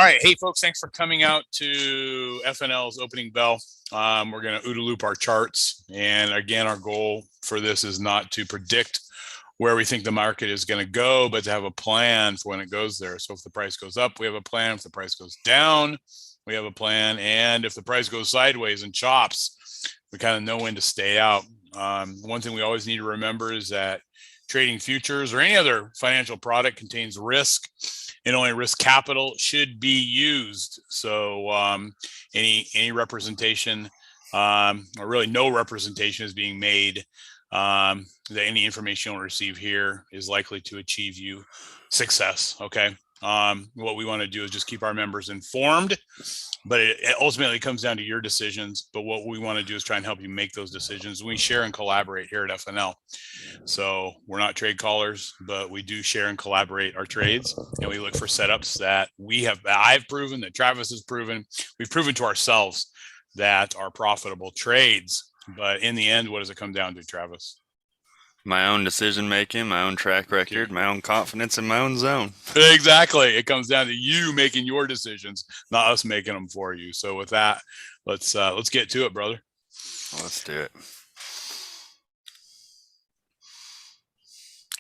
right. Hey, folks, thanks for coming out to FNL's opening bell. We're going to OODA Loop our charts. And again, our goal for this is not to predict where we think the market is going to go, but to have a plan for when it goes there. So if the price goes up, we have a plan. If the price goes down, we have a plan. And if the price goes sideways and chops, we kind of know when to stay out. One thing we always need to remember is that trading futures or any other financial product contains risk, and only risk capital should be used. So any representation or really no representation is being made that any information you'll receive here is likely to achieve you success. Okay. What we want to do is just keep our members informed, but it ultimately comes down to your decisions. But what we want to do is try and help you make those decisions. We share and collaborate here at FNL. So we're not trade callers, but we do share and collaborate our trades, and we look for setups that I've proven, that Travis has proven, we've proven to ourselves that are profitable trades. But in the end, what does it come down to, Travis? My own decision making, my own track record, my own confidence in my own zone. Exactly. It comes down to you making your decisions, not us making them for you. So with that, let's get to it, brother. Let's do it.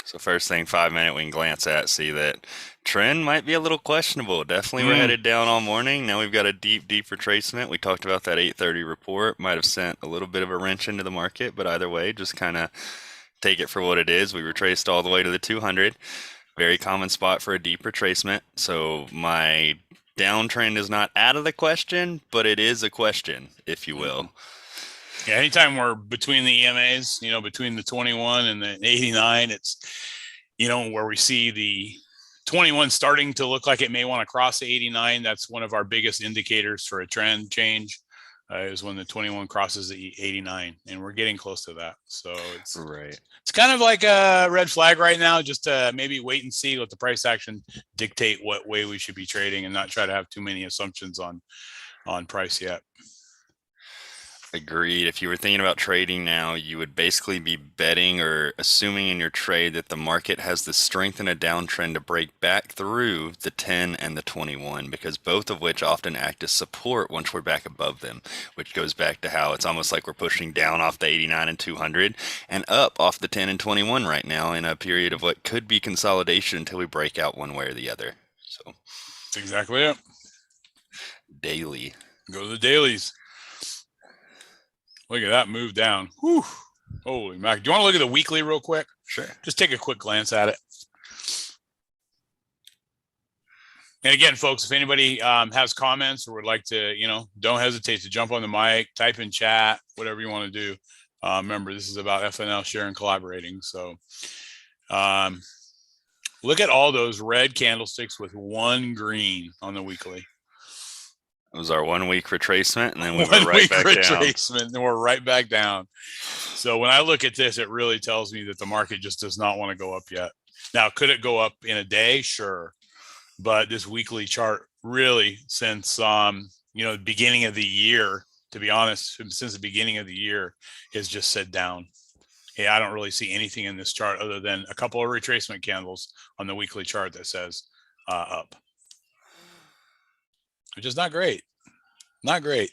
So first thing, 5 minute we can glance at, see that trend might be a little questionable. Definitely we're headed down all morning. Now we've got a deep retracement. We talked about that 8:30 report. Might have sent a little bit of a wrench into the market, but either way, just kind of take it for what it is. We retraced all the way to the 200. Very common spot for a deep retracement. So my downtrend is not out of the question, but it is a question, if you will. Yeah, anytime we're between the EMAs, between the 21 and the 89, it's, where we see the 21 starting to look like it may want to cross the 89. That's one of our biggest indicators for a trend change. Is when the 21 crosses the 89, and we're getting close to that. So it's right. It's kind of like a red flag right now. Just to maybe wait and see, let the price action dictate what way we should be trading, and not try to have too many assumptions on price yet. Agreed. If you were thinking about trading now, you would basically be betting or assuming in your trade that the market has the strength in a downtrend to break back through the 10 and the 21, because both of which often act as support once we're back above them, which goes back to how it's almost like we're pushing down off the 89 and 200 and up off the 10 and 21 right now in a period of what could be consolidation until we break out one way or the other. So that's exactly it. Daily. Go to the dailies. Look at that move down. Whew. Holy mac. Do you want to look at the weekly real quick? Sure. Just take a quick glance at it. And again, folks, if anybody has comments or would like to, don't hesitate to jump on the mic, type in chat, whatever you want to do. Remember, this is about FNL sharing, collaborating. So look at all those red candlesticks with one green on the weekly. It was our 1 week retracement, and then we were right back down. And we're right back down. So when I look at this, it really tells me that the market just does not want to go up yet. Now, could it go up in a day? Sure. But this weekly chart really, since the beginning of the year, to be honest, since the beginning of the year, has just said down. Yeah, I don't really see anything in this chart other than a couple of retracement candles on the weekly chart that says up. Which is not great. Not great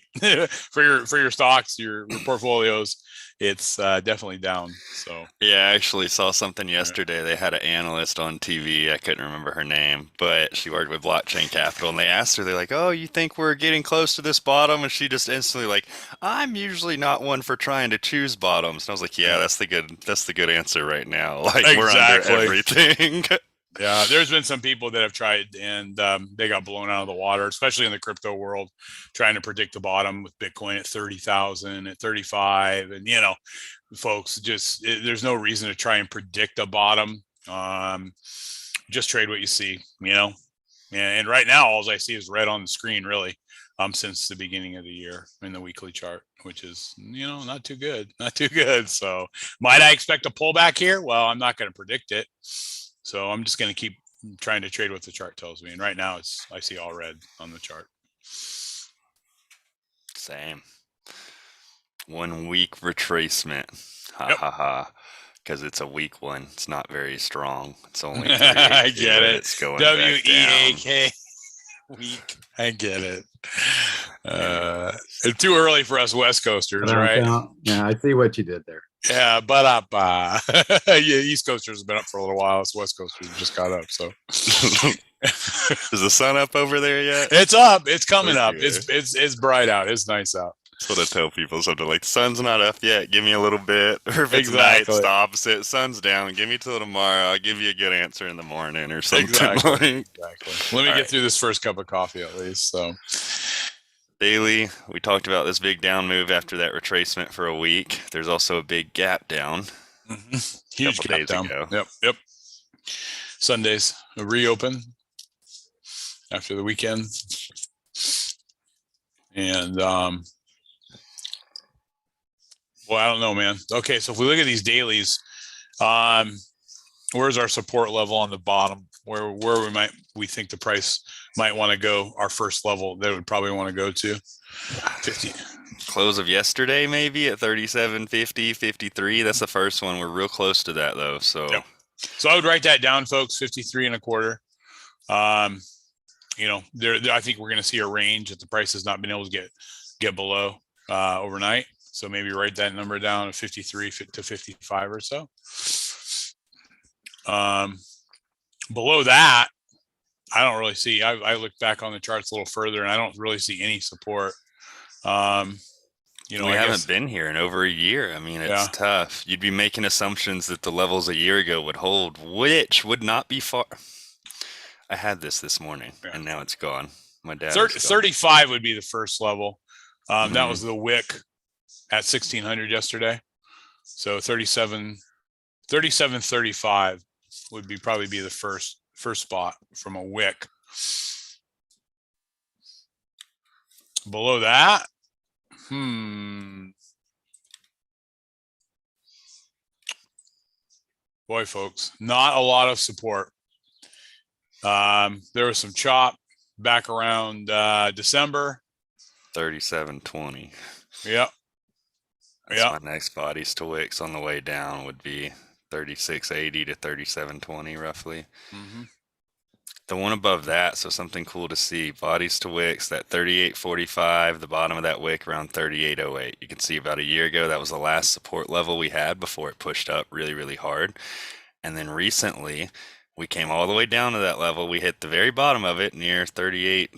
for your stocks, your portfolios. It's definitely down. So yeah, I actually saw something yesterday. They had an analyst on TV. I couldn't remember her name, but she worked with Blockchain Capital, and they asked her, they're like, "Oh, you think we're getting close to this bottom?" And she just instantly like, "I'm usually not one for trying to choose bottoms." And I was like, "Yeah, that's the good answer right now. Like exactly. We're under everything." Yeah, there's been some people that have tried and they got blown out of the water, especially in the crypto world, trying to predict the bottom with Bitcoin at 30,000, at 35. And, folks, there's no reason to try and predict a bottom. Just trade what you see, And right now, all I see is red on the screen, really, since the beginning of the year in the weekly chart, which is, not too good. Not too good. So might I expect a pullback here? Well, I'm not going to predict it. So I'm just going to keep trying to trade what the chart tells me. And right now I see all red on the chart. Same. 1 week retracement. Ha. Because it's a weak one. It's not very strong. It's only I get it. It's going WEAK. week. I get it. It's too early for us West Coasters, right? Yeah, I see what you did there. Yeah, but up. Yeah, East Coasters have been up for a little while. Us West Coasters just got up. So Is the sun up over there yet? it's up. It's coming up. Okay. It's bright out. It's nice out. That's what I tell people. Something like, the sun's not up yet. Give me a little bit. Or if it's Exactly. night, it's the opposite. Sun's down. Give me till tomorrow. I'll give you a good answer in the morning or something. Exactly. Let me All get through this first cup of coffee at least. So daily, we talked about this big down move after that retracement for a week. There's also a big gap down. Huge couple gap days down. ago. Yep. Sundays a reopen after the weekend, and well, I don't know, man. Okay, so if we look at these dailies, where's our support level on the bottom? Where we think the price might want to go? Our first level that would probably want to go to 50. Close of yesterday, maybe at 37.50, 53. That's the first one. We're real close to that though. So, yep. So I would write that down, folks. 53 and a quarter. There I think we're going to see a range that the price has not been able to get below overnight. So maybe write that number down at 53 to 55 or so. Below that, I don't really see. I look back on the charts a little further, and I don't really see any support. We haven't been here in over a year. I mean, it's tough. You'd be making assumptions that the levels a year ago would hold, which would not be far. I had this morning, and now it's gone. My dad. 35 would be the first level. That was the wick at 1600 yesterday. So 37.35 would probably be the first spot from a wick. Below that, boy, folks, not a lot of support. There was some chop back around December. 37.20. Yep. My next bodies to wicks on the way down would be 36.80 to 37.20 roughly. The one above that, so something cool to see, bodies to wicks, that 38.45, the bottom of that wick around 38.08. You can see about a year ago that was the last support level we had before it pushed up really, really hard. And then recently we came all the way down to that level. We hit the very bottom of it near 38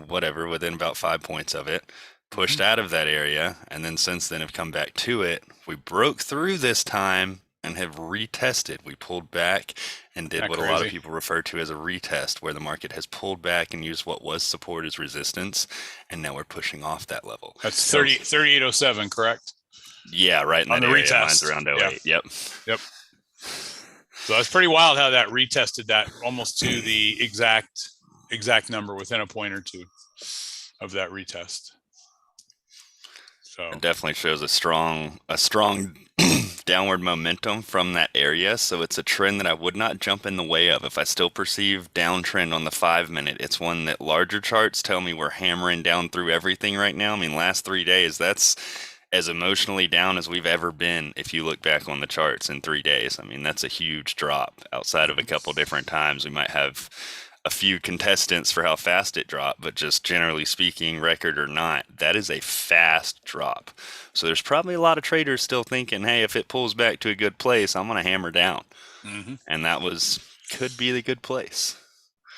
whatever, within about 5 points of it. Pushed out of that area, and then since then have come back to it. We broke through this time and have retested. We pulled back and did what a lot of people refer to as a retest, where the market has pulled back and used what was support as resistance, and now we're pushing off that level. That's 38.07, correct? Yeah, right in that area. Mine's around 08. Yep. So that's pretty wild how that retested that almost to the exact number within a point or two of that retest. So it definitely shows a strong downward momentum from that area. So it's a trend that I would not jump in the way of. If I still perceive downtrend on the 5-minute, it's one that larger charts tell me we're hammering down through everything right now. I mean, last 3 days, that's as emotionally down as we've ever been if you look back on the charts in 3 days. I mean, that's a huge drop. Outside of a couple different times, we might have a few contestants for how fast it dropped, but just generally speaking, record or not, that is a fast drop. So there's probably a lot of traders still thinking, hey, if it pulls back to a good place, I'm going to hammer down. And that could be the good place.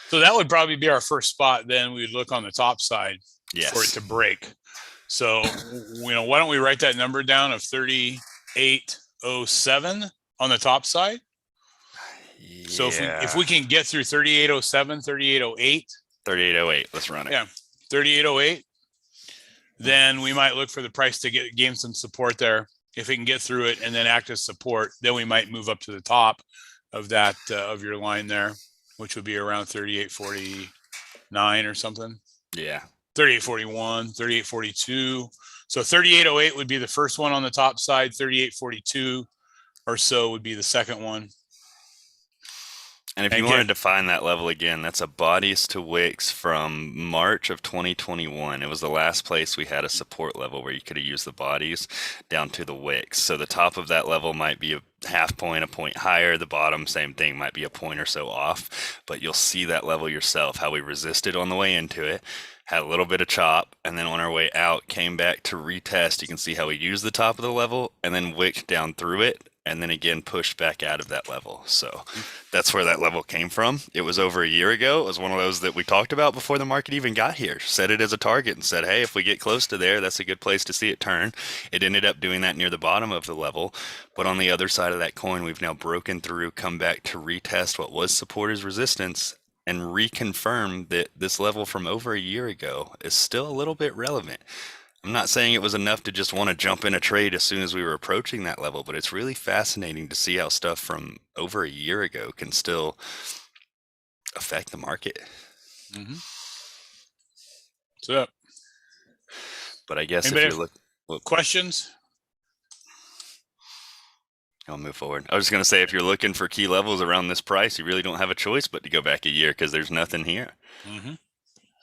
So that would probably be our first spot. Then we would look on the top side for it to break. So, why don't we write that number down of 38.07 on the top side? Yeah. So if we can get through 38.07, 38.08. 38.08, let's run it. Yeah, 38.08. Then we might look for the price to gain some support there. If it can get through it and then act as support, then we might move up to the top of that of your line there, which would be around 38.49 or something. Yeah. 38.41, 38.42. So 38.08 would be the first one on the top side. 38.42 or so would be the second one. And if you wanted to find that level again, that's a bodies to wicks from March of 2021. It was the last place we had a support level where you could have used the bodies down to the wicks. So the top of that level might be half point, a point higher. The bottom, same thing, might be a point or so off, but you'll see that level yourself, how we resisted on the way into it, had a little bit of chop, and then on our way out, came back to retest. You can see how we used the top of the level and then wicked down through it, and then again pushed back out of that level. So that's where that level came from. It was over a year ago. It was one of those that we talked about before the market even got here. Set it as a target and said, hey, if we get close to there, that's a good place to see it turn. It ended up doing that near the bottom of the level. But on the other side of that coin, we've now broken through, come back to retest what was support as resistance, and reconfirm that this level from over a year ago is still a little bit relevant. I'm not saying it was enough to just want to jump in a trade as soon as we were approaching that level, but it's really fascinating to see how stuff from over a year ago can still affect the market. Mm-hmm. So, but I guess anybody if you're looking, questions, I'll move forward. I was just going to say, if you're looking for key levels around this price, you really don't have a choice but to go back a year because there's nothing here. Mm-hmm.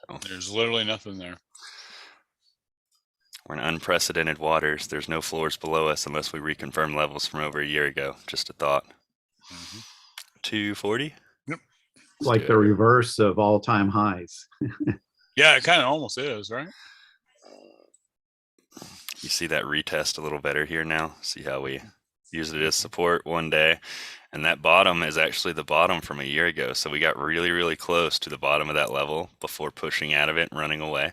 So, there's literally nothing there. We're in unprecedented waters. There's no floors below us unless we reconfirm levels from over a year ago. Just a thought. Mm-hmm. 240? Yep. Like the reverse of all-time highs. Yeah, it kind of almost is, right? You see that retest a little better here now. See how we used it as support one day. And that bottom is actually the bottom from a year ago. So we got really, really close to the bottom of that level before pushing out of it and running away.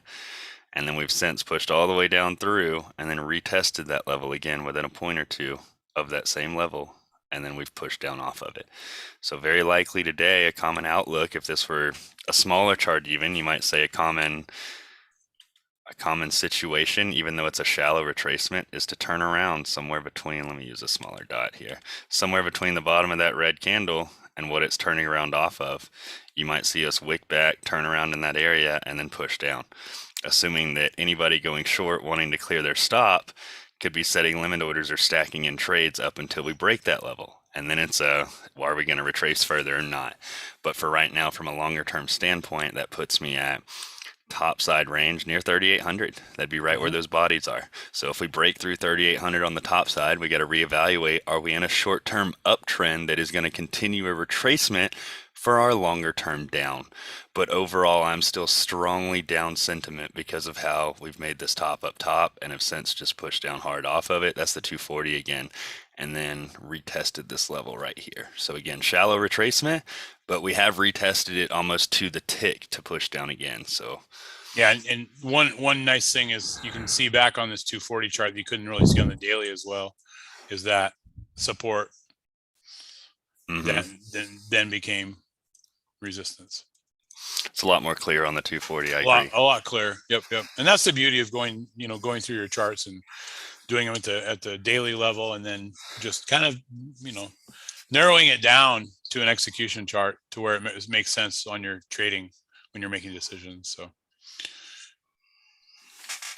And then we've since pushed all the way down through and then retested that level again within a point or two of that same level. And then we've pushed down off of it. So very likely today, a common outlook, if this were a smaller chart even, you might say a common situation, even though it's a shallow retracement, is to turn around somewhere between, let me use a smaller dot here, somewhere between the bottom of that red candle and what it's turning around off of. You might see us wick back, turn around in that area, and then push down. Assuming that anybody going short wanting to clear their stop could be setting limit orders or stacking in trades up until we break that level. And then it's are we going to retrace further or not? But for right now, from a longer term standpoint, that puts me at top side range near 3,800. That'd be right where those bodies are. So if we break through 3,800 on the top side, we got to reevaluate, are we in a short term uptrend that is going to continue a retracement for our longer term down? But overall, I'm still strongly down sentiment because of how we've made this top up top and have since just pushed down hard off of it. That's the 240 again, and then retested this level right here. So again, shallow retracement, but we have retested it almost to the tick to push down again. So yeah, and one nice thing is you can see back on this 240 chart that you couldn't really see on the daily as well, is that support that then became resistance. It's a lot more clear on the 240. I agree. A lot clearer. Yep. And that's the beauty of going through your charts and doing them at the daily level, and then just kind of, narrowing it down to an execution chart to where it makes sense on your trading when you're making decisions. So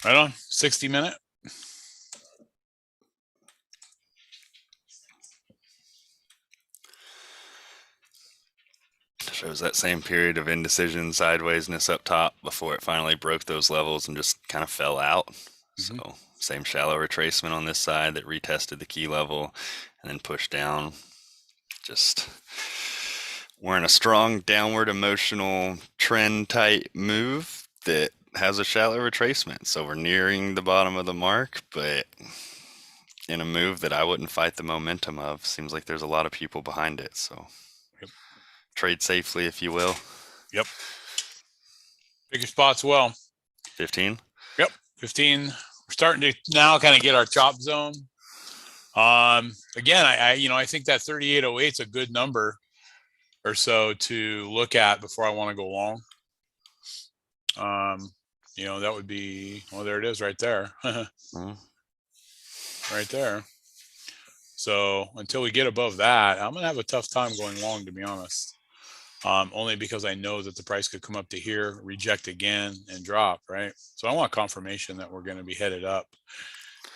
right on. 60-minute. Shows that same period of indecision, sidewaysness up top before it finally broke those levels and just kind of fell out. So same shallow retracement on this side that retested the key level and then pushed down. Just we're in a strong downward emotional trend type move that has a shallow retracement. So we're nearing the bottom of the mark, but in a move that I wouldn't fight the momentum of. Seems like there's a lot of people behind it. So trade safely, if you will. Yep. Pick your spots well. 15? Yep. 15. We're starting to now kind of get our chop zone. Again, I think that 3808 is a good number or so to look at before I want to go long. That would be, there it is right there. Right there. So until we get above that, I'm going to have a tough time going long, to be honest. Only because I know that the price could come up to here, reject again, and drop, right? So I want confirmation that we're going to be headed up.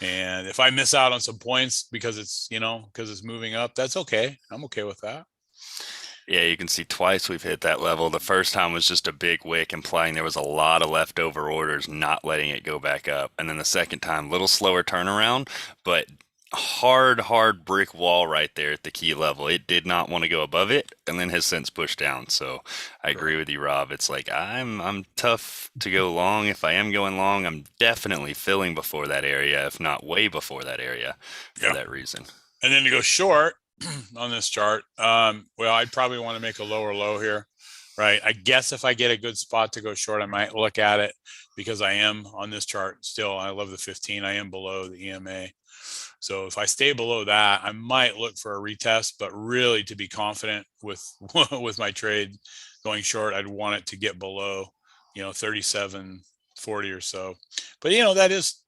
And if I miss out on some points because it's moving up, that's okay. I'm okay with that. Yeah, you can see twice we've hit that level. The first time was just a big wick, implying there was a lot of leftover orders, not letting it go back up. And then the second time, little slower turnaround, but hard brick wall right there at the key level. It did not want to go above it, and then has since pushed down. So I agree with you, Rob. It's like I'm tough to go long. If I am going long, I'm definitely filling before that area, if not way before that area, for that reason. And then to go short on this chart, well, I'd probably want to make a lower low here, right? I guess if I get a good spot to go short, I might look at it because I am on this chart still. I love the 15. I am below the EMA. So if I stay below that, I might look for a retest, but really to be confident with with my trade going short, I'd want it to get below, 37.40 or so. But that is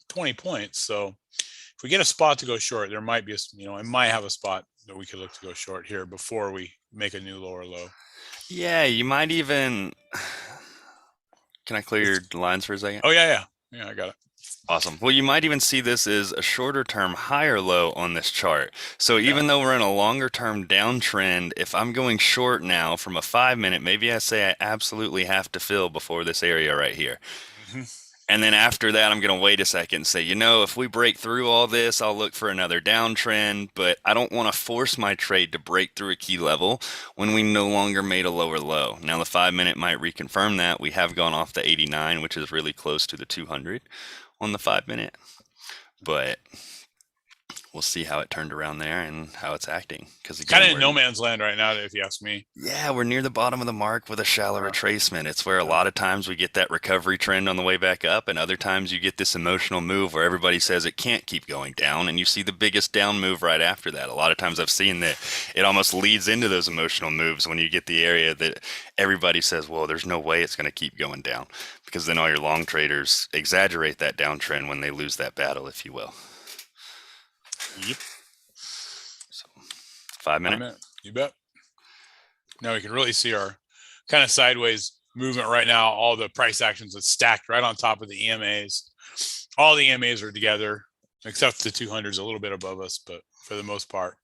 20 points. So if we get a spot to go short, there might be I might have a spot that we could look to go short here before we make a new lower low. Yeah, you might even. Can I clear your lines for a second? Oh yeah, I got it. Awesome. Well, you might even see this as a shorter term higher low on this chart. So even though we're in a longer term downtrend, if I'm going short now from a 5-minute, maybe I say I absolutely have to fill before this area right here. And then after that, I'm going to wait a second and say, if we break through all this, I'll look for another downtrend, but I don't want to force my trade to break through a key level when we no longer made a lower low. Now, the 5-minute might reconfirm that. We have gone off the 89, which is really close to the 200 on the 5-minute, but we'll see how it turned around there and how it's acting. Because kind of in no man's land right now, if you ask me. Yeah, we're near the bottom of the mark with a shallow retracement. It's where a lot of times we get that recovery trend on the way back up, and other times you get this emotional move where everybody says it can't keep going down, and you see the biggest down move right after that. A lot of times I've seen that it almost leads into those emotional moves when you get the area that everybody says, well, there's no way it's going to keep going down, because then all your long traders exaggerate that downtrend when they lose that battle, if you will. Yep. So 5-minute. You bet. Now we can really see our kind of sideways movement right now. All the price actions are stacked right on top of the EMAs. All the EMAs are together, except the 200s a little bit above us, but for the most part,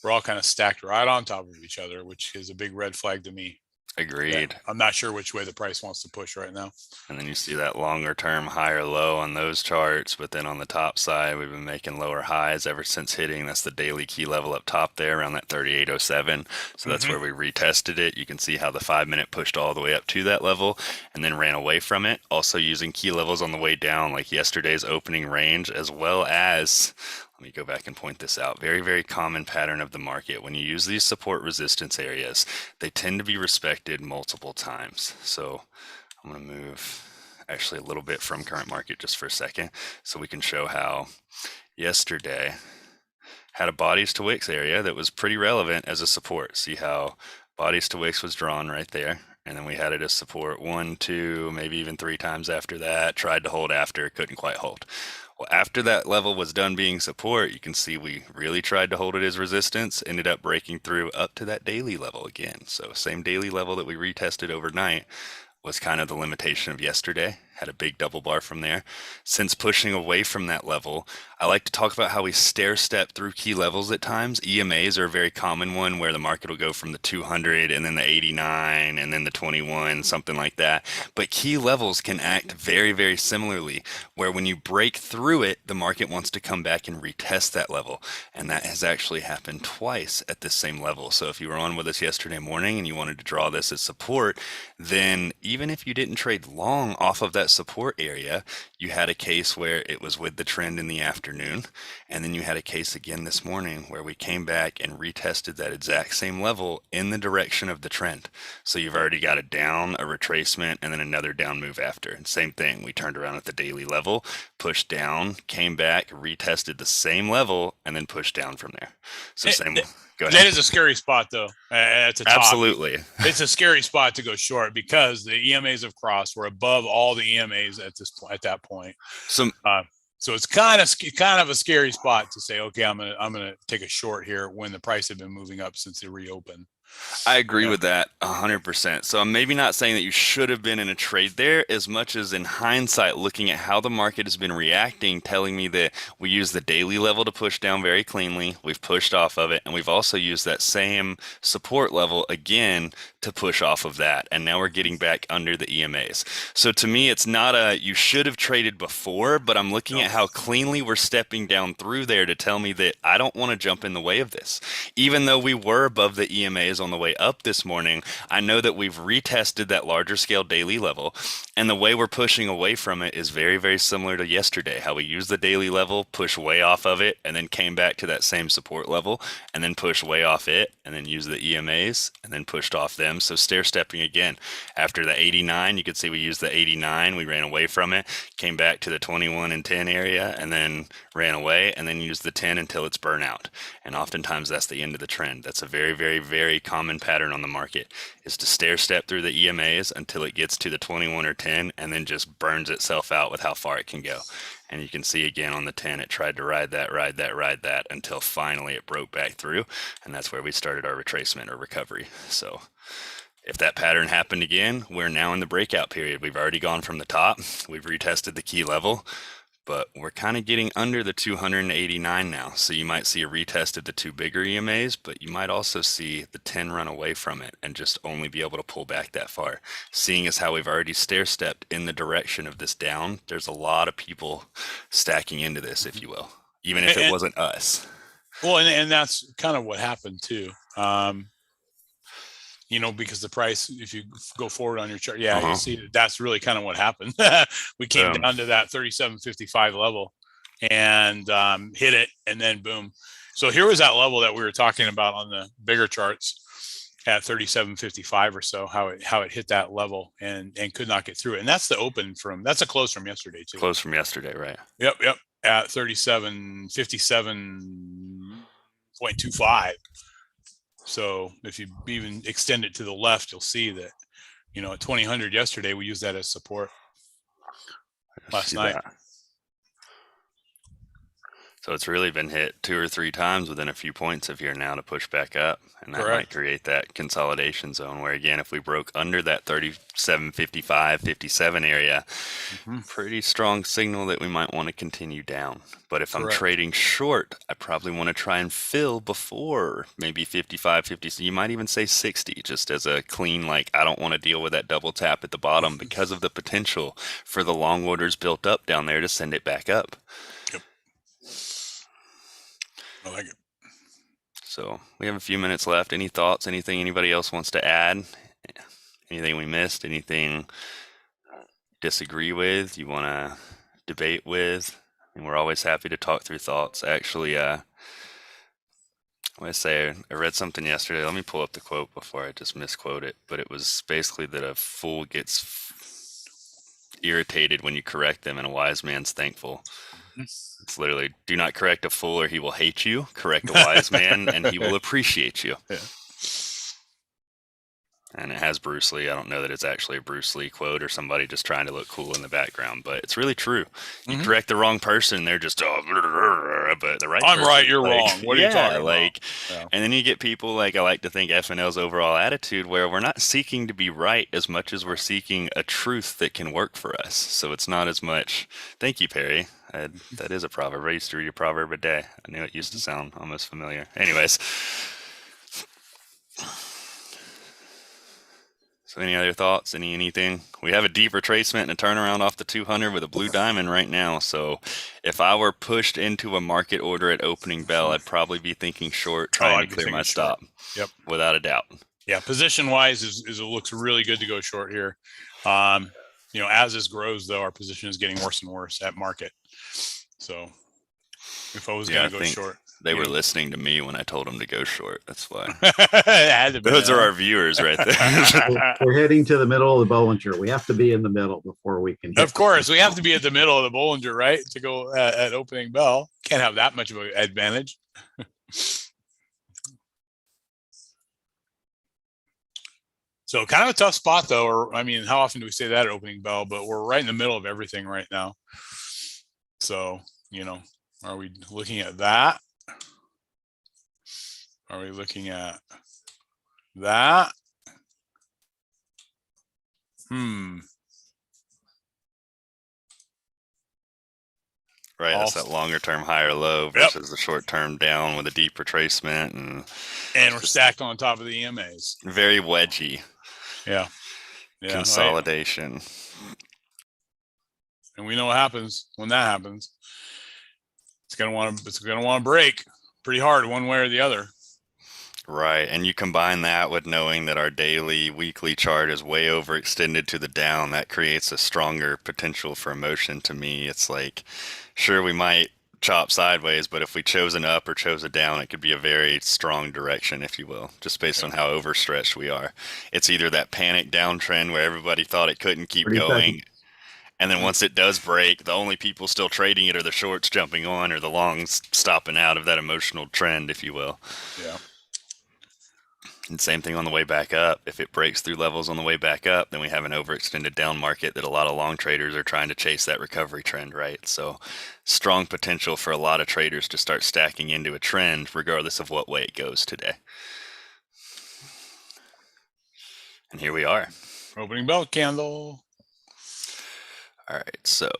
we're all kind of stacked right on top of each other, which is a big red flag to me. Agreed. Yeah, I'm not sure which way the price wants to push right now. And then you see that longer term higher low on those charts, but then on the top side, we've been making lower highs ever since hitting. That's the daily key level up top there around that 3807. So that's where we retested it. You can see how the 5-minute pushed all the way up to that level and then ran away from it. Also using key levels on the way down, like yesterday's opening range, as well as, let me go back and point this out. Very, very common pattern of the market. When you use these support resistance areas, they tend to be respected multiple times. So I'm going to move actually a little bit from current market just for a second so we can show how yesterday had a bodies to wicks area that was pretty relevant as a support. See how bodies to wicks was drawn right there. And then we had it as support 1, 2, maybe even 3 times after that. Tried to hold after, couldn't quite hold. Well, after that level was done being support, you can see we really tried to hold it as resistance, ended up breaking through up to that daily level again. So same daily level that we retested overnight was kind of the limitation of yesterday. Had a big double bar from there. Since pushing away from that level, I like to talk about how we stair step through key levels at times. EMAs are a very common one where the market will go from the 200 and then the 89 and then the 21, something like that. But key levels can act very, very similarly, where when you break through it, the market wants to come back and retest that level. And that has actually happened twice at this same level. So if you were on with us yesterday morning and you wanted to draw this as support, then even if you didn't trade long off of that support area, you had a case where it was with the trend in the afternoon, and then you had a case again this morning where we came back and retested that exact same level in the direction of the trend. So you've already got a down, a retracement, and then another down move after. And same thing, we turned around at the daily level, pushed down, came back, retested the same level, and then pushed down from there. So same. Go ahead. That is a scary spot, though. At the top. Absolutely. It's a scary spot to go short because the EMAs have crossed. We're above all the EMAs at that point. So it's kind of a scary spot to say, okay, I'm gonna take a short here when the price had been moving up since it reopened. I agree with that 100%. So I'm maybe not saying that you should have been in a trade there as much as in hindsight, looking at how the market has been reacting, telling me that we use the daily level to push down very cleanly. We've pushed off of it. And we've also used that same support level again to push off of that, and now we're getting back under the EMAs. So to me, it's not a you should have traded before, but I'm looking at how cleanly we're stepping down through there to tell me that I don't want to jump in the way of this. Even though we were above the EMAs on the way up this morning, I know that we've retested that larger scale daily level, and the way we're pushing away from it is very, very similar to yesterday, how we used the daily level, push way off of it, and then came back to that same support level, and then push way off it, and then use the EMAs, and then pushed off them. So stair stepping again. After the 89, you could see we used the 89, we ran away from it, came back to the 21 and 10 area, and then ran away, and then used the 10 until it's burnout. And oftentimes that's the end of the trend. That's a very, very, very common pattern on the market, is to stair step through the EMAs until it gets to the 21 or 10, and then just burns itself out with how far it can go. And you can see again on the 10, it tried to ride that until finally it broke back through. And that's where we started our retracement or recovery. So if that pattern happened again, we're now in the breakout period. We've already gone from the top. We've retested the key level, but we're kind of getting under the 289 now. So you might see a retest of the two bigger EMAs, but you might also see the 10 run away from it and just only be able to pull back that far. Seeing as how we've already stair-stepped in the direction of this down, there's a lot of people stacking into this, if you will, even if it wasn't us. Well, and that's kind of what happened too. Because the price, if you go forward on your chart, you see that's really kind of what happened. We came down to that 37.55 level and hit it, and then boom. So here was that level that we were talking about on the bigger charts at 37.55 or so, how it hit that level and could not get through it. And that's the open that's a close from yesterday too. Close from yesterday, right? Yep. At 37.57.25. So if you even extend it to the left, you'll see that, at 2000 yesterday, we used that as support last night. So it's really been hit 2 or 3 times within a few points of here now to push back up. And that might create that consolidation zone where, again, if we broke under that 37.55, 57 area, pretty strong signal that we might want to continue down. But if I'm trading short, I probably want to try and fill before maybe 55, 50. So you might even say 60, just as a clean, I don't want to deal with that double tap at the bottom because of the potential for the long orders built up down there to send it back up. I like it. So we have a few minutes left. Any thoughts? Anything anybody else wants to add? Anything we missed? Anything disagree with? You want to debate with? And we're always happy to talk through thoughts. Actually, I read something yesterday. Let me pull up the quote before I just misquote it. But it was basically that a fool gets irritated when you correct them, and a wise man's thankful. It's literally, do not correct a fool or he will hate you. Correct a wise man and he will appreciate you. Yeah. And it has Bruce Lee. I don't know that it's actually a Bruce Lee quote or somebody just trying to look cool in the background, but it's really true. You correct the wrong person, they're just, but the right I'm person, right, you're wrong. What are you talking about? Yeah. And then you get people I like to think FNL's overall attitude where we're not seeking to be right as much as we're seeking a truth that can work for us. So it's not as much, thank you, Perry. That is a proverb. I used to read a proverb a day. I knew it used to sound almost familiar. Anyways. So any other thoughts? Anything? We have a deep retracement and a turnaround off the 200 with a blue diamond right now. So if I were pushed into a market order at opening bell, I'd probably be thinking short, trying to clear my stop. Yep. Without a doubt. Yeah. Position wise it looks really good to go short here. As this grows though, our position is getting worse and worse at market. So if I was going to go short. They were listening to me when I told them to go short. That's why. Those are our viewers right there. We're heading to the middle of the Bollinger. We have to be in the middle before we can. Of course, we have to be at the middle of the Bollinger, right? To go at opening bell. Can't have that much of an advantage. So kind of a tough spot though. Or how often do we say that at opening bell? But we're right in the middle of everything right now. So, are we looking at that? Are we looking at that? right? That's that longer term higher low versus the short term down with a deep retracement, and we're stacked on top of the EMAs. Very wedgy. Yeah. Consolidation. And we know what happens when that happens. It's gonna want to break pretty hard one way or the other. Right. And you combine that with knowing that our daily, weekly chart is way overextended to the down. That creates a stronger potential for emotion to me. It's like, sure, we might chop sideways, but if we chose an up or chose a down, it could be a very strong direction, if you will, just based on how overstretched we are. It's either that panic downtrend where everybody thought it couldn't keep going. And then once it does break, the only people still trading it are the shorts jumping on or the longs stopping out of that emotional trend, if you will. Yeah. And same thing on the way back up. If it breaks through levels on the way back up, then we have an overextended down market that a lot of long traders are trying to chase that recovery trend, right? So strong potential for a lot of traders to start stacking into a trend regardless of what way it goes today. And here we are. Opening bell candle. All right, so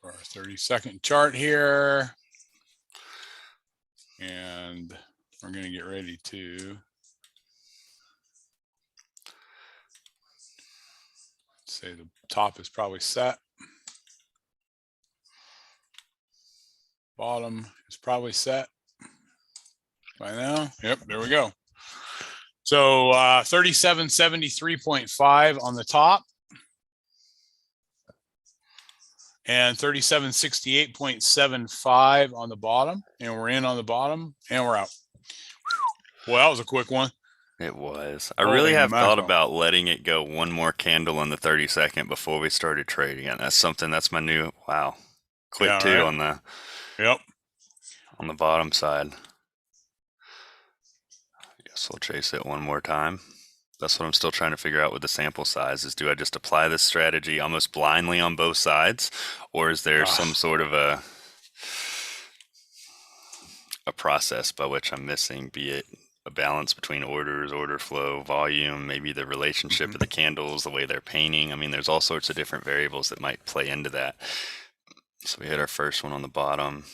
our 30-second chart here. And we're going to get ready to say the top is probably set. Bottom is probably set by now. Yep, there we go. So 3773.5 on the top and 3768.75 on the bottom, and we're in on the bottom and we're out. Well, that was a quick one. It was. I really have thought about letting it go one more candle in the 30-second before we started trading it. That's my new, wow. Quick too, right? On the bottom side. I guess we'll chase it one more time. That's what I'm still trying to figure out with the sample size is, do I just apply this strategy almost blindly on both sides, or is there some sort of a process by which I'm missing, be it a balance between orders, order flow, volume, maybe the relationship of the candles, the way they're painting. I mean, there's all sorts of different variables that might play into that. So we hit our first one on the bottom.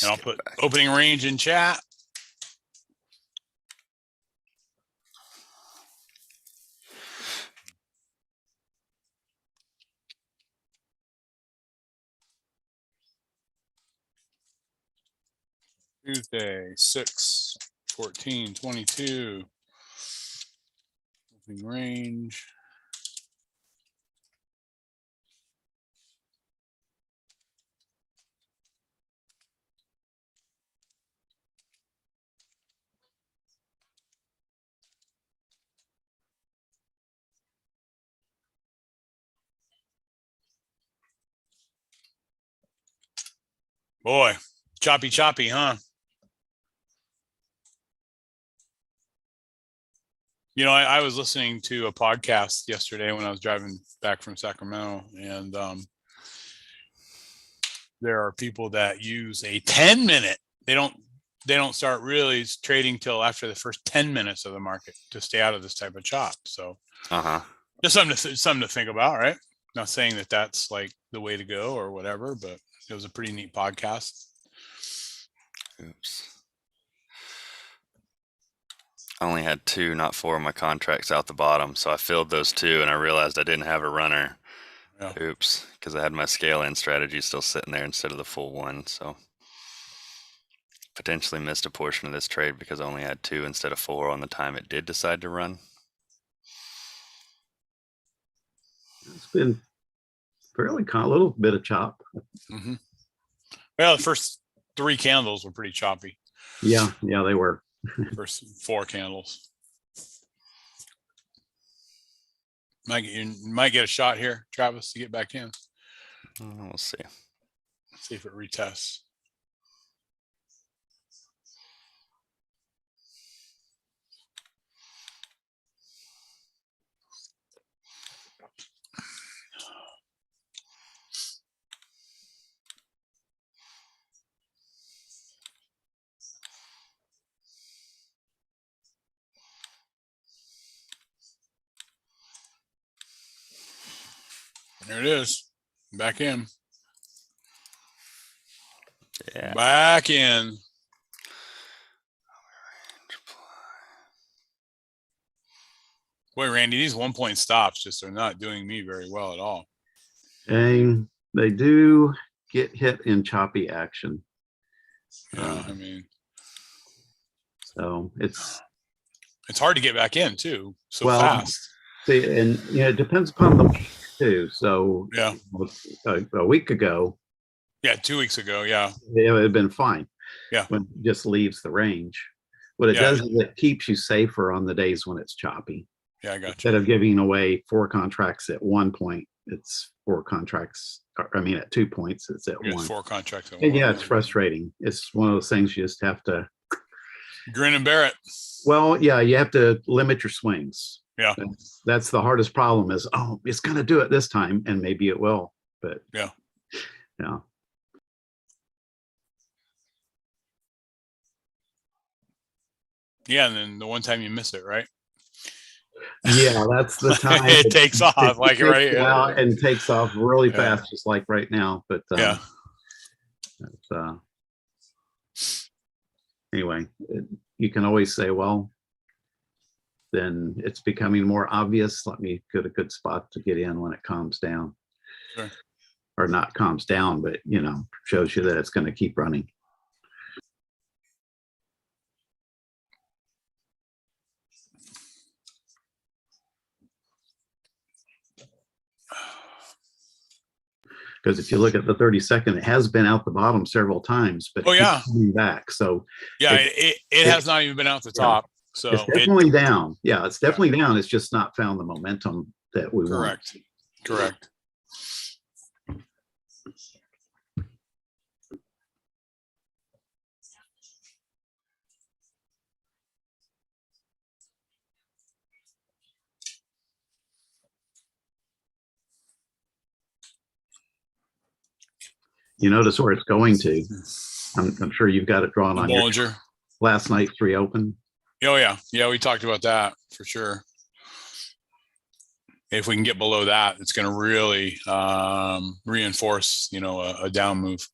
And I'll put opening range in chat. Tuesday, 6/14/22. Opening range. Boy, choppy, huh? You know, I was listening to a podcast yesterday when I was driving back from Sacramento, and there are people that use a 10-minute. They don't start really trading till after the first 10 minutes of the market to stay out of this type of chop. So just something to think about, right? Not saying that that's like the way to go or whatever, but it was a pretty neat podcast. Oops. I only had 2, not 4 of my contracts out the bottom, so I filled those 2 and I realized I didn't have a runner. Yeah. Oops, because I had my scale-in strategy still sitting there instead of the full one, so potentially missed a portion of this trade because I only had 2 instead of 4 on the time it did decide to run. It's been fairly a little bit of chop. Well, the first 3 candles were pretty choppy. Yeah, they were. First 4 candles. You might get a shot here, Travis, to get back in. We'll see. See if it retests. There it is. Back in. Yeah. Back in. Boy, Randy, these 1 point stops just are not doing me very well at all. And they do get hit in choppy action. Yeah, I mean, so it's hard to get back in too, so well, fast. See, and it depends upon the week too. So Yeah, a week ago, yeah, 2 weeks ago, yeah, it would have been fine. Yeah. When it just leaves the range. What it Yeah. does is it keeps you safer on the days when it's choppy. Yeah, I got Instead you. of giving away 4 contracts at 1 point, it's 4 contracts. I mean, at 2 points, it's at You got 1. 4 contracts at And one. yeah, it's frustrating. It's one of those things you just have to Grin and bear it. Well, yeah, you have to limit your swings. Yeah. That's the hardest problem is, oh, it's going to do it this time. And maybe it will, but Yeah. Yeah. Yeah, and then the one time you miss it, right? Yeah, that's the time it takes off like takes right out and takes off really Yeah. fast, just like right now. But Yeah. Anyway, you can always say, well, then it's becoming more obvious. Let me get a good spot to get in when it calms down. Sure. Or not calms down, but shows you that it's going to keep running. Because if you look at the 30-second, it has been out the bottom several times, but Oh, yeah. keeps coming back. So yeah, it has not even been out the top. So it's definitely down. Yeah, it's definitely down. It's just not found the momentum that we want. Correct. You notice where it's going to. I'm sure you've got it drawn on Bollinger. your last night's reopen. Oh, yeah. Yeah, we talked about that for sure. If we can get below that, it's going to really reinforce, a down move.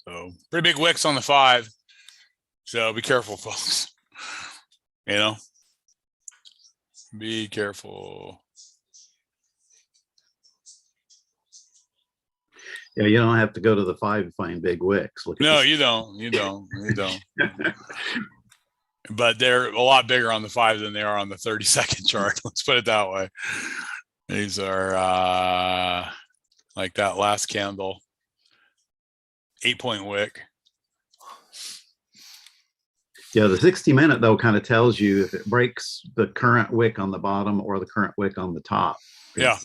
So pretty big wicks on the 5. So be careful, folks. Be careful. Yeah, you don't have to go to the 5 to find big wicks. No, you don't. You don't. But they're a lot bigger on the 5 than they are on the 30-second chart. Let's put it that way. These are like that last candle, 8-point wick. Yeah, the 60-minute though kind of tells you if it breaks the current wick on the bottom or the current wick on the top. Yeah.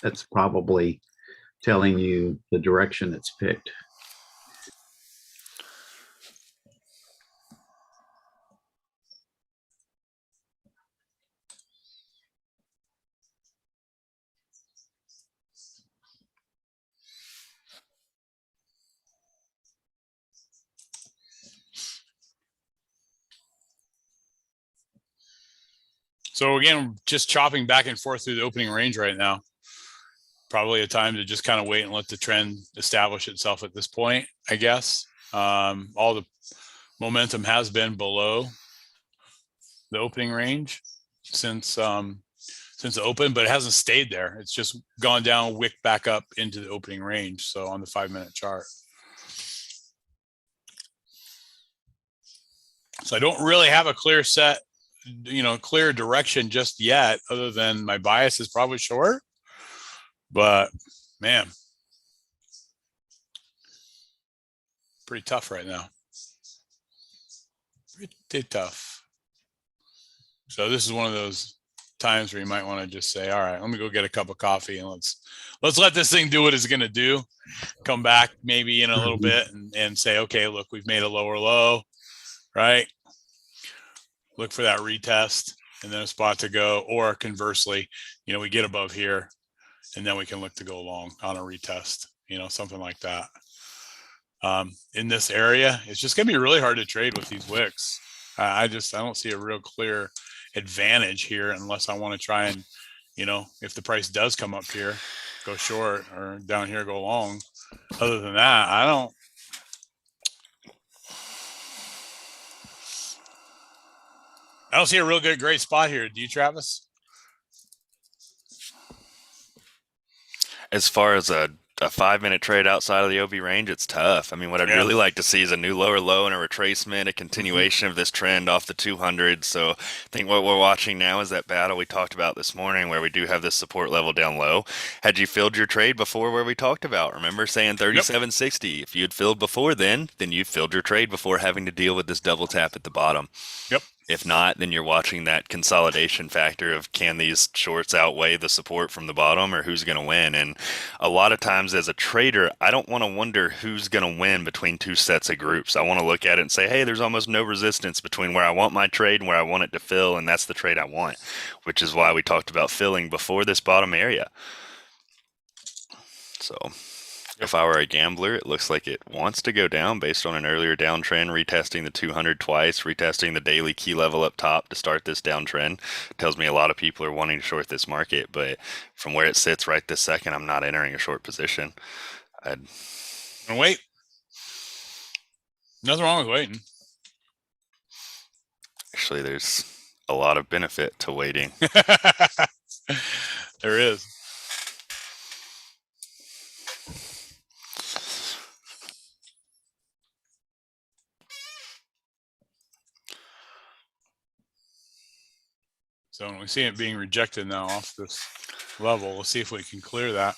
That's probably telling you the direction it's picked. So again, just chopping back and forth through the opening range right now. Probably a time to just kind of wait and let the trend establish itself at this point, I guess. All the momentum has been below the opening range since the open, but it hasn't stayed there. It's just gone down, wick back up into the opening range. So on the 5-minute chart. So I don't really have a clear set, clear direction just yet, other than my bias is probably short. But man, pretty tough right now. Pretty tough. So this is one of those times where you might want to just say, all right, let me go get a cup of coffee and let's let this thing do what it's going to do. Come back maybe in a little bit and say, okay, look, we've made a lower low, right? Look for that retest and then a spot to go, or conversely, we get above here and then we can look to go long on a retest, something like that. In this area, it's just gonna be really hard to trade with these wicks. I don't see a real clear advantage here unless I want to try and, if the price does come up here, go short, or down here, go long. Other than that, I don't see a real great spot here. Do you, Travis? As far as a 5-minute trade outside of the OB range, it's tough. I mean, what I'd really like to see is a new lower low and a retracement, a continuation of this trend off the 200. So I think what we're watching now is that battle we talked about this morning, where we do have this support level down low. Had you filled your trade before where we talked about? Remember saying 37.60? If you had filled before then you filled your trade before having to deal with this double tap at the bottom. Yep. If not, then you're watching that consolidation factor of, can these shorts outweigh the support from the bottom, or who's going to win? And a lot of times as a trader, I don't want to wonder who's going to win between two sets of groups. I want to look at it and say, hey, there's almost no resistance between where I want my trade and where I want it to fill, and that's the trade I want, which is why we talked about filling before this bottom area. So if I were a gambler, it looks like it wants to go down based on an earlier downtrend, retesting the 200 twice, retesting the daily key level up top to start this downtrend. Tells me a lot of people are wanting to short this market, but from where it sits right this second, I'm not entering a short position. And wait. Nothing wrong with waiting. Actually, there's a lot of benefit to waiting. There is. So we see it being rejected now off this level. We'll see if we can clear that.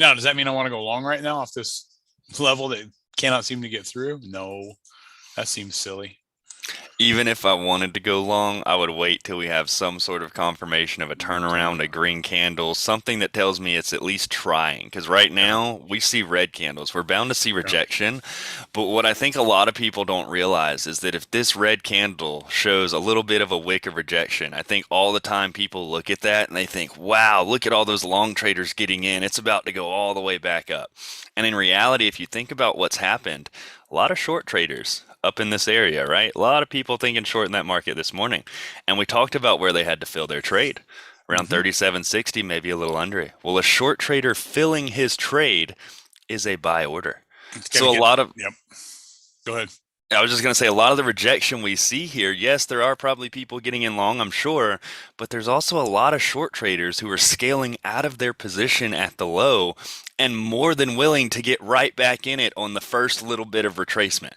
Now, does that mean I want to go long right now off this level that cannot seem to get through? No, that seems silly. Even if I wanted to go long, I would wait till we have some sort of confirmation of a turnaround, a green candle, something that tells me it's at least trying. Because right now, we see red candles. We're bound to see rejection. But what I think a lot of people don't realize is that if this red candle shows a little bit of a wick of rejection, I think all the time people look at that and they think, wow, look at all those long traders getting in. It's about to go all the way back up. And in reality, if you think about what's happened, a lot of short traders up in this area, right? A lot of people thinking short in that market this morning. And we talked about where they had to fill their trade. Around 37.60, maybe a little under it. Well, a short trader filling his trade is a buy order. So a lot of... Yep. Go ahead. I was just going to say, a lot of the rejection we see here, yes, there are probably people getting in long, I'm sure, but there's also a lot of short traders who are scaling out of their position at the low and more than willing to get right back in it on the first little bit of retracement.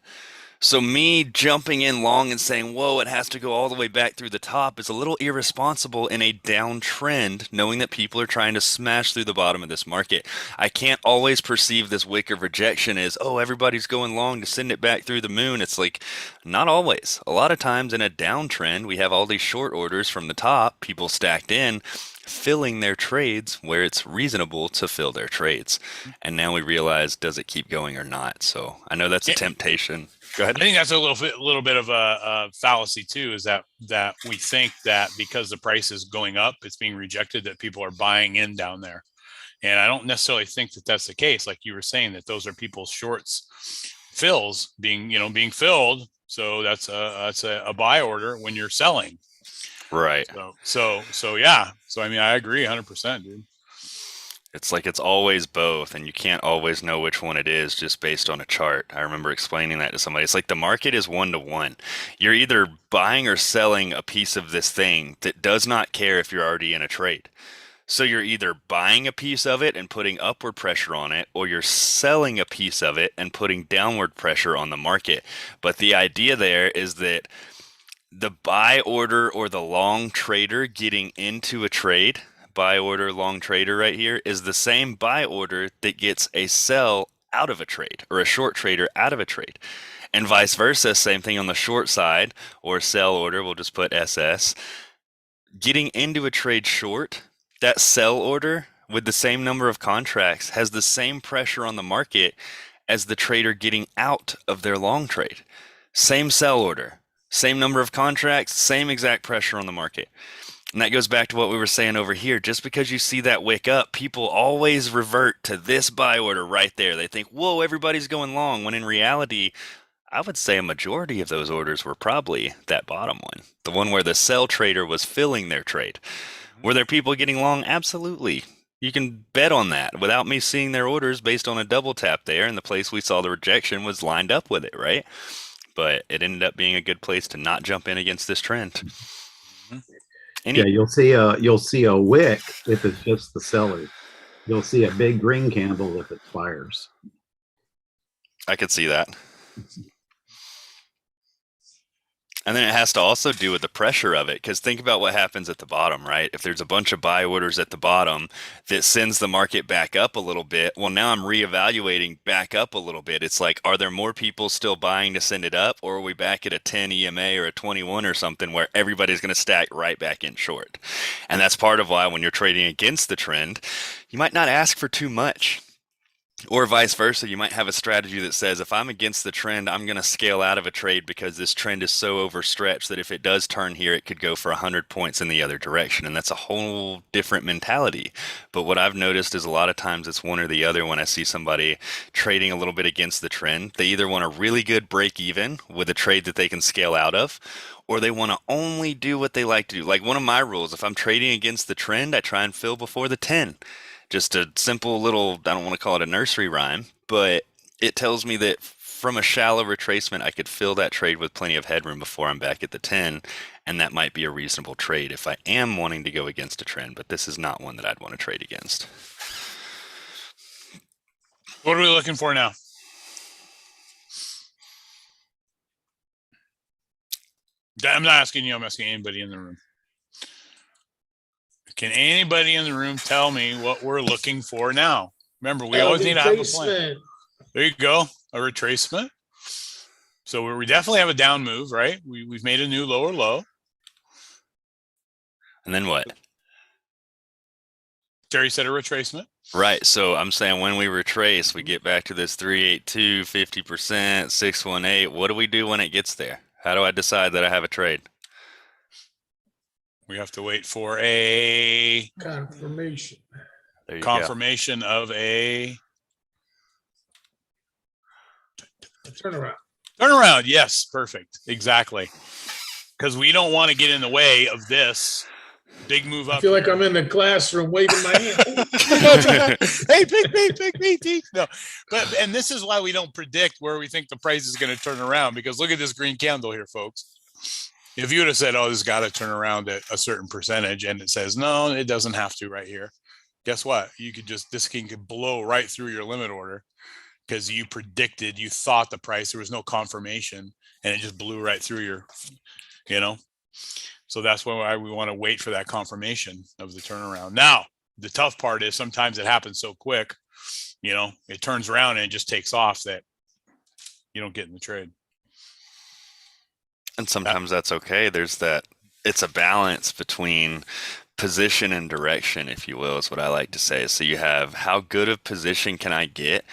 So me jumping in long and saying, whoa, it has to go all the way back through the top is a little irresponsible in a downtrend, knowing that people are trying to smash through the bottom of this market. I can't always perceive this wick of rejection as, oh, everybody's going long to send it back through the moon. It's like, not always. A lot of times in a downtrend, we have all these short orders from the top, people stacked in, filling their trades where it's reasonable to fill their trades. And now we realize, does it keep going or not? So I know that's a temptation. Go ahead. I think that's a little bit of a fallacy too, is that we think that because the price is going up, it's being rejected, that people are buying in down there. And I don't necessarily think that that's the case. Like you were saying, that those are people's shorts fills being filled. So that's a buy order when you're selling. Right. So yeah. So, I mean, I agree 100%, dude. It's like it's always both, and you can't always know which one it is just based on a chart. I remember explaining that to somebody. It's like the market is 1-to-1. You're either buying or selling a piece of this thing that does not care if you're already in a trade. So you're either buying a piece of it and putting upward pressure on it, or you're selling a piece of it and putting downward pressure on the market. But the idea there is that the buy order or the long trader getting into a trade buy order long trader right here is the same buy order that gets a sell out of a trade or a short trader out of a trade. And vice versa, same thing on the short side or sell order, we'll just put SS. Getting into a trade short, that sell order with the same number of contracts has the same pressure on the market as the trader getting out of their long trade. Same sell order, same number of contracts, same exact pressure on the market. And that goes back to what we were saying over here. Just because you see that wick up, people always revert to this buy order right there. They think, whoa, everybody's going long, when in reality, I would say a majority of those orders were probably that bottom one, the one where the sell trader was filling their trade. Were there people getting long? Absolutely. You can bet on that without me seeing their orders based on a double tap there, and the place we saw the rejection was lined up with it, right? But it ended up being a good place to not jump in against this trend. Yeah, you'll see a wick if it's just the seller. You'll see a big green candle if it's buyers. I could see that. And then it has to also do with the pressure of it, because think about what happens at the bottom, right? If there's a bunch of buy orders at the bottom that sends the market back up a little bit, well, now I'm reevaluating back up a little bit. It's like, are there more people still buying to send it up, or are we back at a 10 EMA or a 21 or something where everybody's going to stack right back in short? And that's part of why when you're trading against the trend, you might not ask for too much. Or vice versa, you might have a strategy that says, if I'm against the trend, I'm going to scale out of a trade because this trend is so overstretched that if it does turn here, it could go for 100 points in the other direction. And that's a whole different mentality. But what I've noticed is a lot of times it's one or the other when I see somebody trading a little bit against the trend. They either want a really good break even with a trade that they can scale out of, or they want to only do what they like to do. Like one of my rules, if I'm trading against the trend, I try and fill before the 10. Just a simple little, I don't want to call it a nursery rhyme, but it tells me that from a shallow retracement, I could fill that trade with plenty of headroom before I'm back at the 10, and that might be a reasonable trade if I am wanting to go against a trend, but this is not one that I'd want to trade against. What are we looking for now? I'm not asking you, I'm asking anybody in the room. Can anybody in the room tell me what we're looking for now? Remember, we always need to have a plan. There you go, a retracement. So we definitely have a down move, right? We've made a new lower low. And then what? Terry said a retracement. Right. So I'm saying when we retrace, we get back to this 382, 50%, 618. What do we do when it gets there? How do I decide that I have a trade? We have to wait for a confirmation. Confirmation of a Turnaround. Turnaround. Yes, perfect. Exactly. Because we don't want to get in the way of this big move up. I feel like I'm in the classroom waving my hand. Hey, pick me. No, and this is why we don't predict where we think the price is going to turn around, because look at this green candle here, folks. If you would have said, oh, this has got to turn around at a certain percentage, and it says, no, it doesn't have to right here. Guess what? You could just, this can blow right through your limit order because you predicted, you thought the price, there was no confirmation, and it just blew right through your, So that's why we want to wait for that confirmation of the turnaround. Now, the tough part is sometimes it happens so quick, it turns around and it just takes off that you don't get in the trade. And sometimes that's okay. It's a balance between position and direction, if you will, is what I like to say. So you have how good of position can I get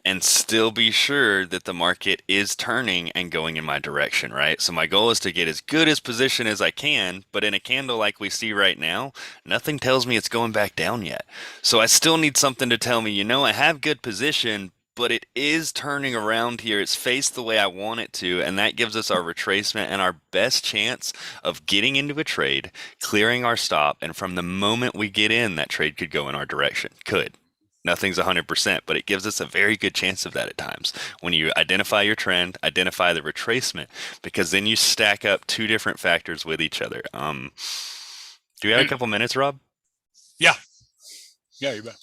and still be sure that the market is turning and going in my direction, right? So my goal is to get as good as position as I can, but in a candle like we see right now, nothing tells me it's going back down yet. So I still need something to tell me, I have good position, but it is turning around here. It's faced the way I want it to, and that gives us our retracement and our best chance of getting into a trade, clearing our stop, and from the moment we get in, that trade could go in our direction. Could. Nothing's 100%, but it gives us a very good chance of that at times. When you identify your trend, identify the retracement, because then you stack up two different factors with each other. Do we have a couple minutes, Rob? Yeah, you bet.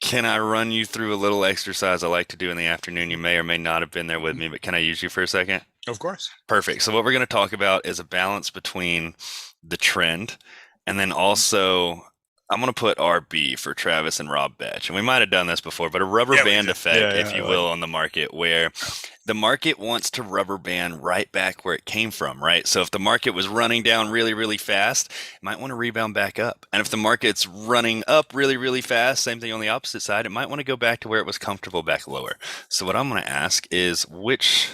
Can I run you through a little exercise I like to do in the afternoon? You may or may not have been there with me, but can I use you for a second? Of course. Perfect. So what we're going to talk about is a balance between the trend And then also, I'm going to put RB for Travis and Rob Betch. And we might have done this before, but a rubber Yeah, we band did. effect, Yeah, if yeah, you I will, like on the market, where the market wants to rubber band right back where it came from, right? So if the market was running down really, really fast, it might want to rebound back up. And if the market's running up really, really fast, same thing on the opposite side, it might want to go back to where it was comfortable back lower. So what I'm going to ask is which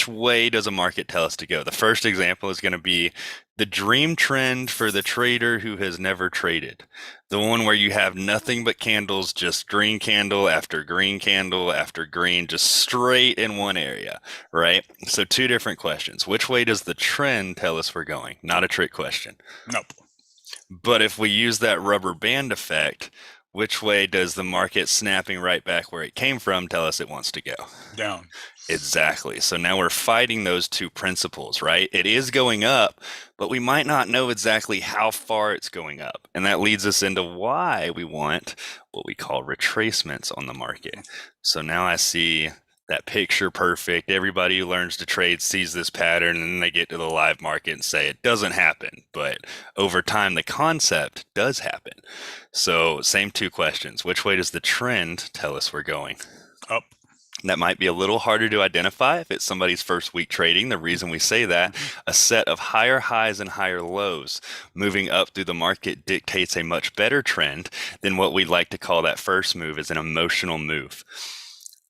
way does a market tell us to go? The first example is going to be the dream trend for the trader who has never traded. The one where you have nothing but candles, just green candle after green candle after green, just straight in one area, right? So two different questions. Which way does the trend tell us we're going? Not a trick question. Nope. But if we use that rubber band effect, which way does the market snapping right back where it came from tell us it wants to go? Down. Exactly. So now we're fighting those two principles, right? It is going up, but we might not know exactly how far it's going up. And that leads us into why we want what we call retracements on the market. So now I see that picture perfect. Everybody who learns to trade sees this pattern, and then they get to the live market and say it doesn't happen. But over time, the concept does happen. So same two questions. Which way does the trend tell us we're going? Up. That might be a little harder to identify if it's somebody's first week trading. The reason we say that, a set of higher highs and higher lows moving up through the market dictates a much better trend than what we'd like to call that first move as an emotional move.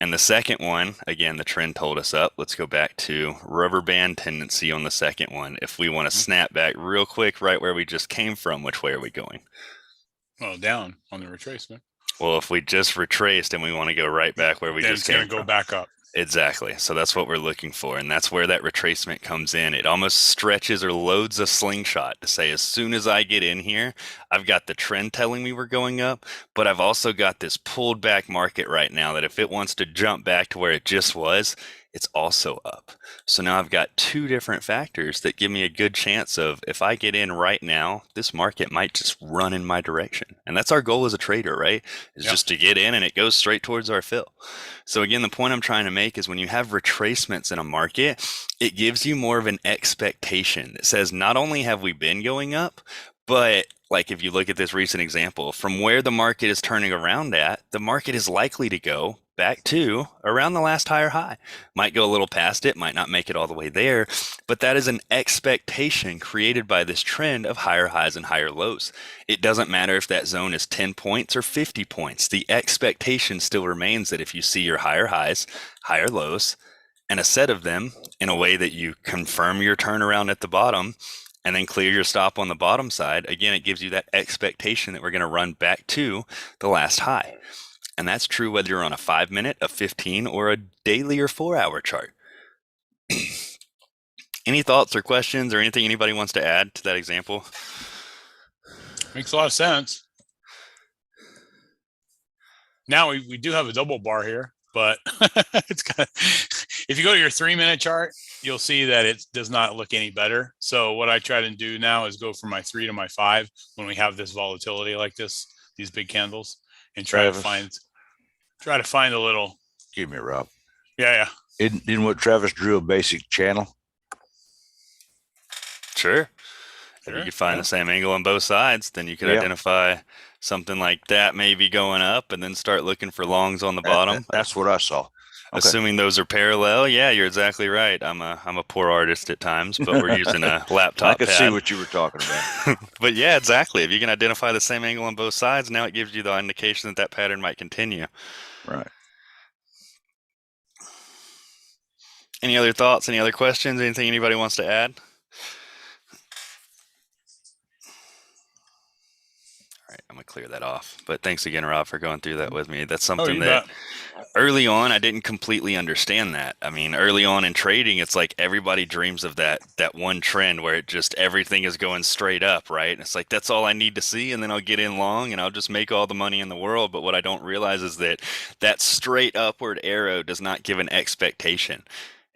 And the second one, again, the trend told us up. Let's go back to rubber band tendency on the second one. If we want to snap back real quick right where we just came from, which way are we going? Well, down on the retracement. Well, if we just retraced and we want to go right back where we Then just it's came going to go from. back up. Exactly. So that's what we're looking for. And that's where that retracement comes in. It almost stretches or loads a slingshot to say, as soon as I get in here, I've got the trend telling me we're going up, but I've also got this pulled back market right now that if it wants to jump back to where it just was, it's also up. So now I've got two different factors that give me a good chance of, if I get in right now, this market might just run in my direction. And that's our goal as a trader, right? Is Yep. just to get in and it goes straight towards our fill. So again, the point I'm trying to make is when you have retracements in a market, it gives you more of an expectation that says not only have we been going up, but like if you look at this recent example, from where the market is turning around at, the market is likely to go back to around the last higher high. Might go a little past it, might not make it all the way there, but that is an expectation created by this trend of higher highs and higher lows. It doesn't matter if that zone is 10 points or 50 points. The expectation still remains that if you see your higher highs, higher lows, and a set of them in a way that you confirm your turnaround at the bottom and then clear your stop on the bottom side, again, it gives you that expectation that we're going to run back to the last high. And that's true whether you're on a 5-minute, a 15, or a daily or 4-hour chart. Any thoughts or questions or anything anybody wants to add to that example? Makes a lot of sense. Now we do have a double bar here, but it's kind of, if you go to your 3-minute chart, you'll see that it does not look any better. So what I try to do now is go from my 3 to my 5 when we have this volatility like this, these big candles, and try to find a little. Give me, Rob. Yeah. Didn't what Travis drew a basic channel? Sure. If you could find the same angle on both sides, then you could identify something like that maybe going up and then start looking for longs on the bottom. That's what I saw. Okay. Assuming those are parallel. Yeah, you're exactly right. I'm a poor artist at times, but we're using a laptop I could pad. see what you were talking about. But yeah, exactly. If you can identify the same angle on both sides, now it gives you the indication that pattern might continue. Right. Any other thoughts? Any other questions? Anything anybody wants to add? All right, I'm going to clear that off. But thanks again, Rob, for going through that with me. That's something that early on, I didn't completely understand that. I mean, early on in trading, it's like everybody dreams of that one trend where it just everything is going straight up, right? And it's like, that's all I need to see, and then I'll get in long and I'll just make all the money in the world. But what I don't realize is that straight upward arrow does not give an expectation.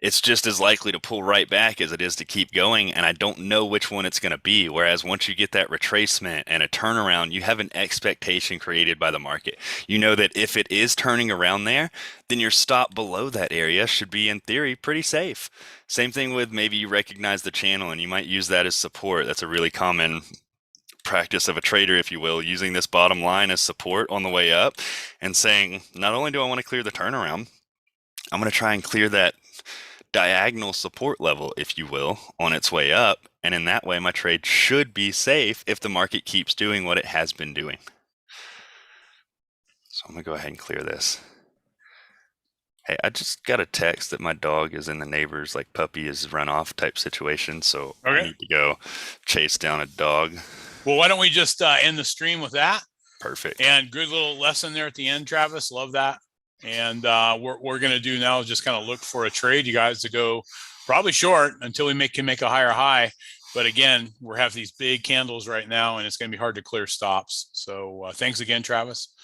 It's just as likely to pull right back as it is to keep going, and I don't know which one it's going to be. Whereas once you get that retracement and a turnaround, you have an expectation created by the market. You know that if it is turning around there, then your stop below that area should be, in theory, pretty safe. Same thing with maybe you recognize the channel and you might use that as support. That's a really common practice of a trader, if you will, using this bottom line as support on the way up and saying, not only do I want to clear the turnaround, I'm going to try and clear that diagonal support level, if you will, on its way up. And in that way, my trade should be safe if the market keeps doing what it has been doing. So I'm going to go ahead and clear this. Hey, I just got a text that my dog is in the neighbor's like puppy is run off type situation. So I Okay. need to go chase down a dog. Well, why don't we just end the stream with that? Perfect. And good little lesson there at the end, Travis. Love that. And what we're going to do now is just kind of look for a trade, you guys, to go probably short until we can make a higher high. But again, we're having these big candles right now, and it's going to be hard to clear stops. So thanks again, Travis.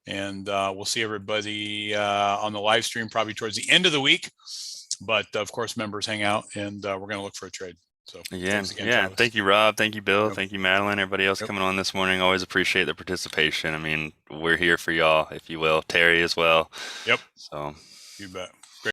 And we'll see everybody on the live stream probably towards the end of the week. But of course, members hang out, and we're going to look for a trade. So thanks again, Travis. Thank you, Rob. Thank you, Bill. Yep. Thank you, Madeline. Everybody else coming on this morning. Always appreciate the participation. I mean, we're here for y'all, if you will. Terry as well. Yep. So You bet.